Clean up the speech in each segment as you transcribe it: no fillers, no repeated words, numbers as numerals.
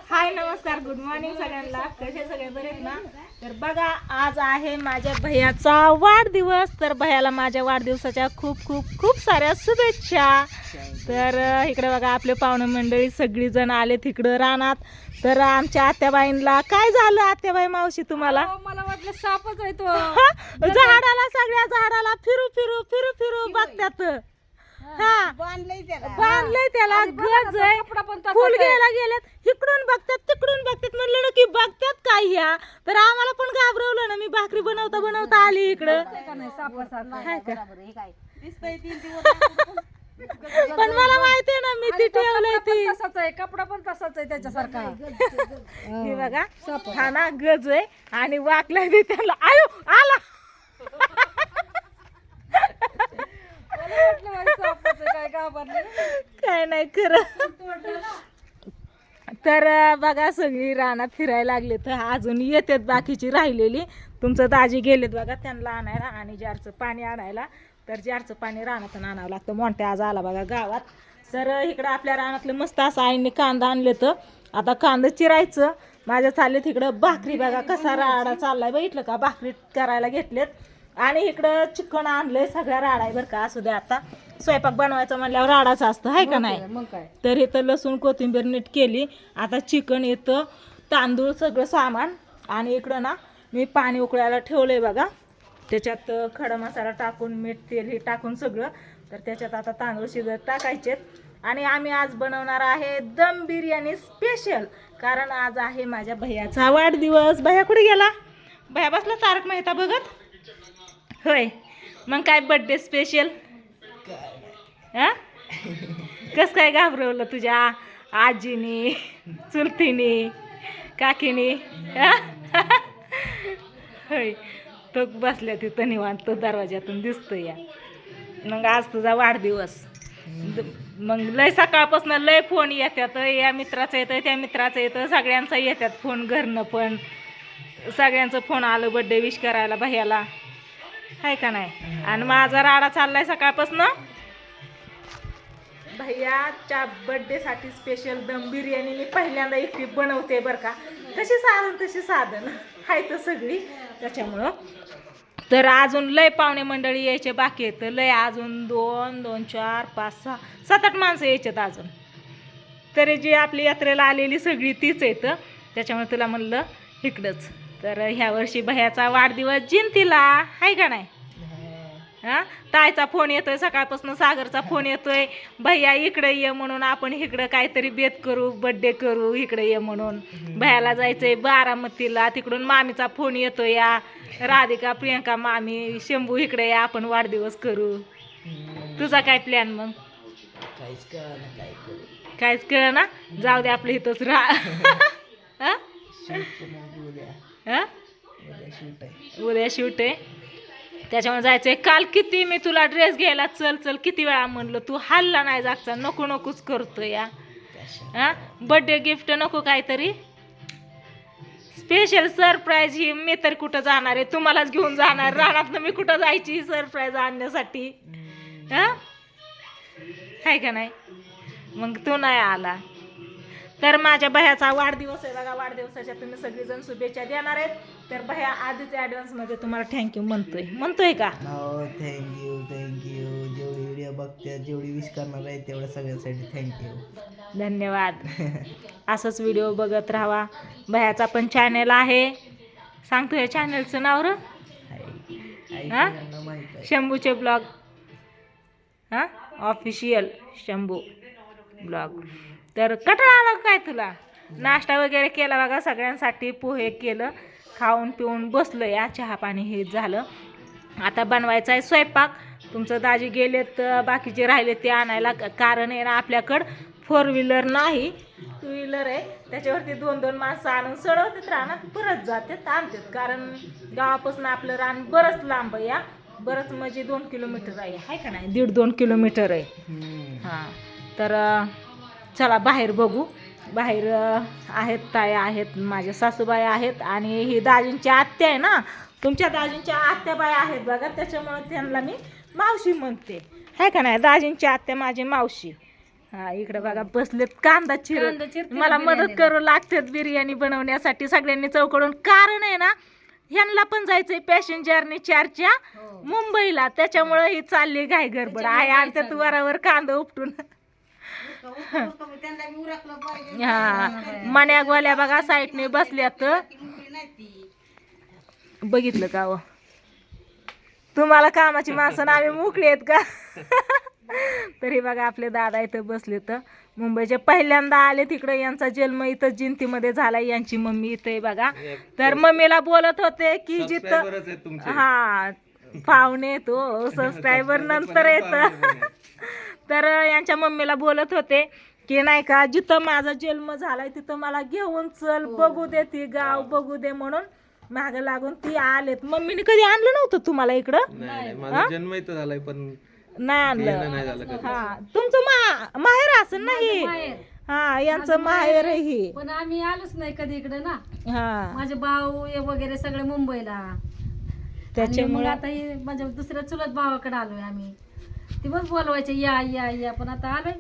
हाय नमस्कार good morning सगळ्यांना. कसे सगळे बरे आहेत ना? तर बघा आज आहे माझ्या भैयाचा वाढदिवस. तर भैयाला माझ्या वाढदिवसाच्या खूप खूप खूप साऱ्या शुभेच्छा. तर इकडे बघा आपले पाहुणे मंडळी सगळीजण आले तिकडं रानात. तर आमच्या आत्याबाईंना काय झालं आत्याबाई मावशी तुम्हाला? मला वाटलं सापच आहे तो. झाडाला सगळ्या झाडाला फिरू फिरू फिरू फिरू बघतात. हा बांधलंय त्याला गज आहे. फुल घ्यायला गेल्यात इकडून बघतात तिकडून बघतात. म्हणलं की बघतात काय ह्या. तर आम्हाला पण घाबरवलं ना. मी भाकरी बनवता बनवता आली इकडं. पण मला माहितीये ना मी ती ठेवलंय ती तसाच आहे, कपडा पण तसाच आहे त्याच्यासारखा. हे बघा हा ना गज आहे आणि वाकलाय ते त्याला. आयो आला. काय नाही खरं. तर बघा सगळी रानात फिरायला लागले. तर अजून येतात बाकीची राहिलेली. तुमचं दाजी गेलेत बघा त्यांना आणायला आणि जारचं पाणी आणायला. तर जारचं पाणी रानातून आणावं लागतं. मोठ्या आज आला बघा गावात. तर इकडं आपल्या रानातलं मस्त असं आईने कांदा आणले. तर आता कांदा चिरायचं. माझ्या चालले तिकडं भाकरी बघा कसा राडा चाललाय बघितलं का. भाकरी करायला घेतलेत आणि इकडं चिकन आणलंय. सगळ्या राडा आहे बरं का. असू दे आता स्वयंपाक बनवायचं म्हणल्यावर राडाचं असतं आहे का नाही. मग काय तर इथं लसूण कोथिंबीर नीट केली. आता चिकन येतं तांदूळ सगळं सामान आणि इकडं ना मी पाणी उकळायला ठेवलंय बघा. त्याच्यात खडा मसाला टाकून मीठ तेल हे टाकून सगळं. तर त्याच्यात आता तांदूळ शिजत टाकायचेत. आणि आम्ही आज बनवणार आहे दम बिर्याणी स्पेशल. कारण आज आहे माझ्या भैयाचा वाढदिवस. भैया कुठे गेला? भैया बसला तारक मेहता बघत होय. मग काय बर्थडे स्पेशल हा कस काय घाबरवलं तुझ्या आजीनी चुलतीनी काकीनी होय. तो बसल्या तिथं निवांत दरवाज्यातून दिसतो या. मग आज तुझा वाढदिवस. मग लय सकाळपासून लय फोन येतात. या मित्राचं येतं त्या मित्राचं येतं सगळ्यांचं येतात फोन. घरनं पण सगळ्यांचं फोन आलं बर्थडे विश करायला भैयाला आहे का नाही. आणि माझा राडा चाललाय सकाळपासून. भैयाच्या बर्थडेसाठी स्पेशल दम बिर्याणी मी पहिल्यांदा एकटी बनवते बरं का. कशी साधन आहे तर सगळी त्याच्यामुळं. तर अजून लय पाहुणे मंडळी यायचे बाकी आहेत. लय अजून 2 2 4 5 6 7 8 माणसं यायच्यात अजून. तरी जी आपली यात्रेला आलेली सगळी तीच येतं. त्याच्यामुळे तुला म्हणलं इकडंच. तर ह्या वर्षी भैयाचा वाढदिवस जिंतीला आहे का नाही. हा ताईचा फोन येतोय सकाळपासून. सागरचा फोन येतोय भैया इकडे ये म्हणून. आपण इकडं काहीतरी बेत करू बर्थडे करू इकडे ये म्हणून. भैयाला जायचंय बारामतीला. तिकडून मामीचा फोन येतोय या राधिका प्रियंका मामी शंभू इकडे या आपण वाढदिवस करू. तुझा काय प्लॅन मग? काहीच कळ ना. जाऊ दे आपलं इथंच उद्या शूट आहे त्याच्यामुळे जायचंय. काल किती मी तुला ड्रेस घ्यायला चल चल किती वेळा म्हणलं तू हल्ला नाही जागचा. नको नकोच करतो या. बर्थडे गिफ्ट नको काहीतरी स्पेशल सरप्राईज. ही मी तरी कुठं जाणार आहे. तुम्हालाच घेऊन जाणार रानात. मी कुठं जायची सरप्राईज आणण्यासाठी आहे का नाही. मग तू नाही आला. तर माझ्या भैयाचा वाढदिवस आहे बघा. वाढदिवसाच्या तुम्ही सगळीजण शुभेच्छा देणार आहेत. तर भैया आधीच ॲडव्हान्समध्ये तुम्हाला थँक्यू म्हणतोय का. थँक्यू जेवढी व्हिडिओ बघते जेवढी विश करणार आहे तेवढ्या सगळ्यांसाठी थँक्यू धन्यवाद. असंच व्हिडिओ बघत राहावा. भैयाचा पण चॅनल आहे. सांगतो या चॅनलचं नाव र शंभूचे ब्लॉग ऑफिशियल शंभू ब्लॉग. तर कटाळा आला काय तुला. नाश्ता वगैरे केला बघा सगळ्यांसाठी. पोहे केलं खाऊन पिऊन बसलं या. चहा पाणी हे झालं. आता बनवायचं आहे स्वयंपाक. तुमचं दाजी गेलेत बाकीचे राहिले ते आणायला. कारण आहे ना आपल्याकडं 4 व्हीलर नाही 2 व्हीलर आहे. त्याच्यावरती 2-2 माणसं आणून सडवतात रानात परत जातात आणतात. कारण गावापासून आपलं रान बरंच लांब आहे या. बरंच म्हणजे 2 किलोमीटर आहे का नाही. 1.5-2 किलोमीटर आहे. हां तर चला बाहेर बघू. बाहेर आहेत ताया आहेत माझ्या सासूबाई आहेत आणि ही दाजींची आत्या आहे ना. तुमच्या दाजींच्या आत्याबाई आहेत बघा. त्याच्यामुळे त्यांना मी मावशी म्हणते आहे का नाही. दाजींची आत्या माझी मावशी. हा इकडे बघा बसलेत कांदा चिरत कांदा चिरते मला मदत बिर्याणीला. करू लागतात बिर्याणी बनवण्यासाठी सगळ्यांनी चौकडून कारण आहे ना ह्यांना पण जायचंय पॅसेंजरने 4च्या हो. मुंबईला त्याच्यामुळे ही चालली घाई गडबड आहे आणि त्यात वरावर कांदा उपटून हा मन्या गोल्या बघा साईडने बसल्यात बघितलं का हो तुम्हाला कामाची माणसं आम्ही मोकळी आहेत का तरी बघा आपले दादा इथं बसले तर मुंबईचे पहिल्यांदा आले तिकडे यांचा जन्म इथं जिंतीमध्ये झाला यांची मम्मी इथे आहे बघा तर मम्मीला बोलत होते की जिथं हा पाहुणे तो सबस्क्रायबर नंतर येत तर यांच्या मम्मीला बोलत होते की नाही का जिथं माझा जन्म झालाय तिथं मला घेऊन चल बघू दे ती गाव बघू दे म्हणून माग लागून ती आलेत मम्मीने कधी आणलं नव्हतं तुम्हाला इकडं माझा जन्म इथं झालाय पण नाही आणलं नाही झालं कधी. हा तुमचं माहेर असेल ना हे माहेर. हा यांचं माहेर आहे हे पण आम्ही आलोच नाही कधी इकडे ना हा माझे भाऊ हे वगैरे सगळे मुंबईला आणि मग त्याच्यामुळे आता हे माझ्या दुसऱ्या चुलत भावाकडे आलोय आम्ही ती मग बोलवायचे या या या पण आता आलोय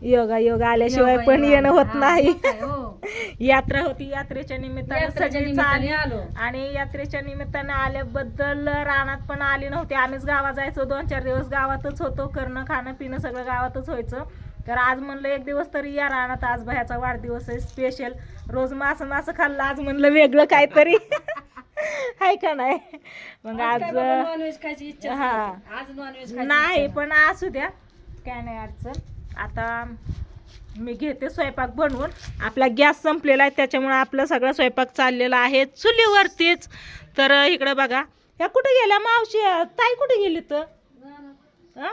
योगा आल्याशिवाय योगा, पण योगा. येणं होत हा, नाही मग काय, हो. यात्रा होती यात्रेच्या निमित्तानं यात्रेच्या सगळीच निमित्ताने आली आलो. आणि यात्रेच्या निमित्तानं आल्याबद्दल रानात पण आली नव्हती आम्हीच गावात जायचो 2-4 दिवस गावातच होतो करणं खाणं पिणं सगळं गावातच व्हायचं तर आज म्हणलं एक दिवस तरी या रानात आज भयाचा वाढदिवस आहे स्पेशल रोज मासं खाल्लं आज म्हणलं वेगळं काहीतरी आहे का नाही मग आज नॉनव्हेज खायची इच्छा हा. होती. आज नॉनव्हेज नाही पण असू द्या काय नाही अडचण आता मी घेते स्वयंपाक बनवून आपला गॅस संपलेला आहे त्याच्यामुळे आपलं सगळं स्वयंपाक चाललेला आहे चुलीवरतीच तर इकडे बघा ह्या कुठे गेल्या मावशी ताई कुठे गेली तर हा?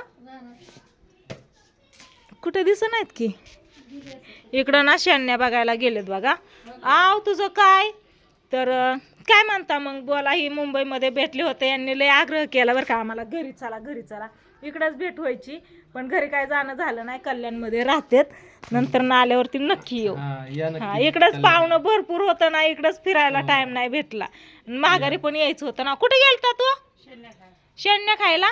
कुठे दिसत नाहीत की इकडं ना शेण्या बघायला गेलेत बघा आव तुझं काय तर काय म्हणता मग बोला ही मुंबईमध्ये भेटले होते यांनी लय आग्रह केला बरं का आम्हाला घरी चला इकडंच भेट व्हायची पण घरी काय जाणं झालं नाही कल्याणमध्ये राहतेत नंतर ना आल्यावरती नक्की येऊ या हा इकडंच पाहुणं भरपूर होतं ना इकडंच फिरायला टाइम नाही भेटला माघारी पण यायचं होतं ना कुठे गेलता तू शेण्या खायला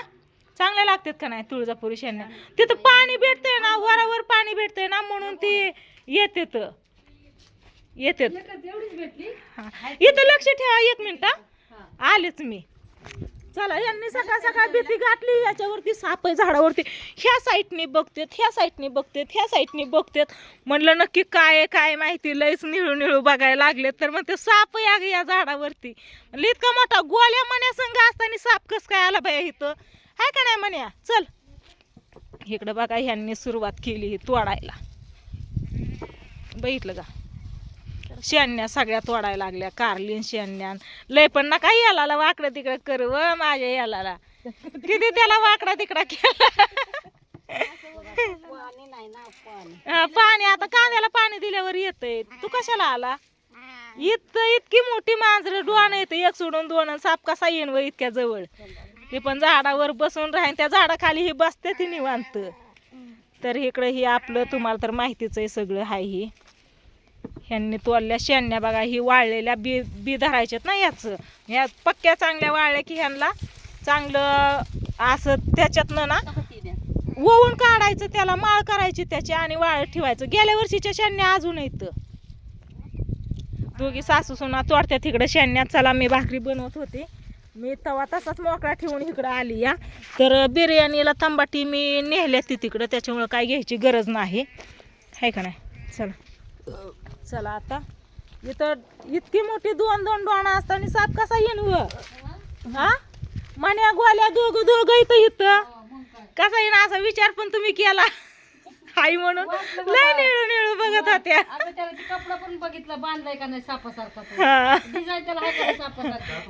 चांगले लागतात का नाही तुळजापुरी शेण्या तिथं पाणी भेटतंय ना वरावर पाणी भेटतंय ना म्हणून ती येतेत एवढीच भेटली इथं लक्ष ठेवा 1 मिनिट आलेच मी चला यांनी सकाळ भीती घातली याच्यावरती साप आहे झाडावरती ह्या साईडनी बघतेत म्हणलं नक्की काय आहे काय माहिती लयच निळू बघायला लागले तर मग ते साप आहे या झाडावरती म्हणलं इतका मोठा गोल्या मन्या संघ असताना साप कस काय आला बाया इथं हाय का नाही मन्या चल इकडं बघा ह्यांनी सुरुवात केली ही तोडायला बघितलं का शेण्या सगळ्या तोडायला लागल्या कारलीन शेण्यान लय पण ना काही याला वाकडं तिकडं कर व माझ्या याला किती त्याला वाकडा तिकडा केला पाणी आता कांद्याला पाणी दिल्यावर येतंय तू कशाला आला इतकी मोठी मांजरं डोळा येते 1 सोडून 2 साप कसा येईन व इतक्या जवळ ते पण झाडावर बसून राहीन त्या झाडाखाली ही बसते ती निवांत तर इकडं ही आपलं तुम्हाला तर माहितीच आहे सगळं हाय ही ह्यांनी तोडल्या शेण्या बघा ही वाळलेल्या बी धरायच्यात ना ह्या पक्क्या चांगल्या वाळल्या की ह्यांना चांगलं असं त्याच्यातनं ना वळून काढायचं त्याला माळ करायची त्याची आणि वाळत ठेवायचं गेल्या वर्षीच्या शेण्या अजून येतं दोघी सासू सुना तोडत्या तिकडं शेण्यात चला मी भाकरी बनवत होते मी तवा तसाच मोकळा ठेवून इकडं आली या तर बिर्याणीला तंबाटी मी नेहल्या ती तिकडं त्याच्यामुळं काय घ्यायची गरज नाही आहे का नाही चला आता इथं इतकी मोठी 2 डोणा असताना साप कसा येईन व हा मन्या गोल्या दोघं इथं कसा येईन असा विचार पण तुम्ही केला आई म्हणून लय निळू बघत होत्या आता त्याला ती कपडा पण बघितला बांधलाय का नाही सापासारखा हा डिझाईन त्याला आहे का सापासारखा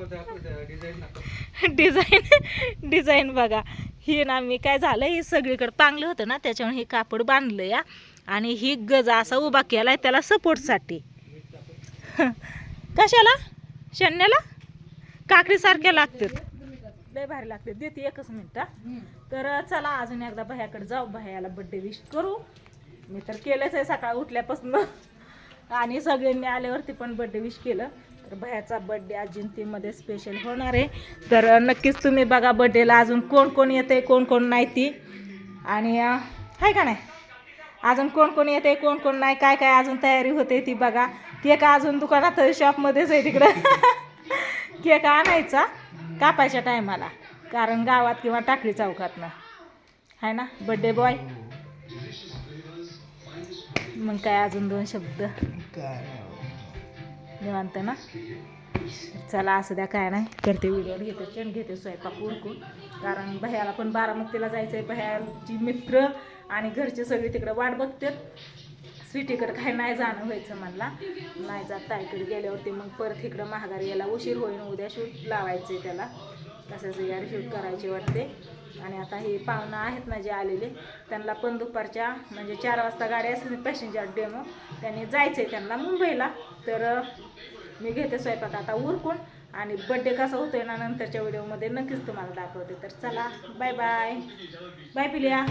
डिझाईन बघा ही ना मी काय झालं हे सगळीकडे पांगलं होतं ना त्याच्यामुळे हे कापड बांधलं या आणि ही गजा असा उभा केलाय त्याला सपोर्टसाठी कशाला शेण्याला काकडी सारख्या लागतात लय भारी लागते देते 1 मिनिट तर चला अजून एकदा भैयाकडे जाऊ भैयाला बड्डे विश करू मी तर केलंच आहे सकाळ उठल्यापासून आणि सगळ्यांनी आल्यावरती पण बड्डे विश केलं तर भैयाचा बड्डे आज जिंतीमध्ये स्पेशल होणार आहे तर नक्कीच तुम्ही बघा बड्डेला अजून कोण येते कोण नाही ती आणि आहे का नाही अजून कोण कोण येते कोण कोण नाही काय काय अजून तयारी होते ती बघा. केक अजून दुकानात शॉपमध्येच आहे तिकडं. केक आणायचा कापायच्या टायमाला, कारण गावात किंवा टाकळी चौकातनं आहे ना बड्डे बॉय. मग काय अजून 2 शब्द काय निवांत ना. चला असू द्या काय नाही, करते व्हिडिओ घेते स्वयंपाक उरकून, कारण भैयाला पण बारामतीला जायचं आहे. भैयाची मित्र आणि घरचे सगळे तिकडे वाट बघतात. स्वीटीकडे काय नाही जाणं व्हायचं म्हणला, नाही जात ताईकडे गेल्यावरती मग परत इकडं महागारी यायला उशीर होईन. उद्या शूट लावायचे त्याला, कशाचं यार शूट करायचे वाटते. आणि आता हे पाहुणं आहेत ना जे आलेले, त्यांना पण दुपारच्या म्हणजे 4 वाजता गाडी असली पॅसेंजर डेमो, त्यांनी जायचं आहे त्यांना मुंबईला. तर मी घेते स्वयंपाक आता उरकून, आणि बड्डे कसा होतोय ना नंतरच्या व्हिडिओमध्ये नक्कीच तुम्हाला दाखवते. तर चला बाय बाय बाय पिल्या.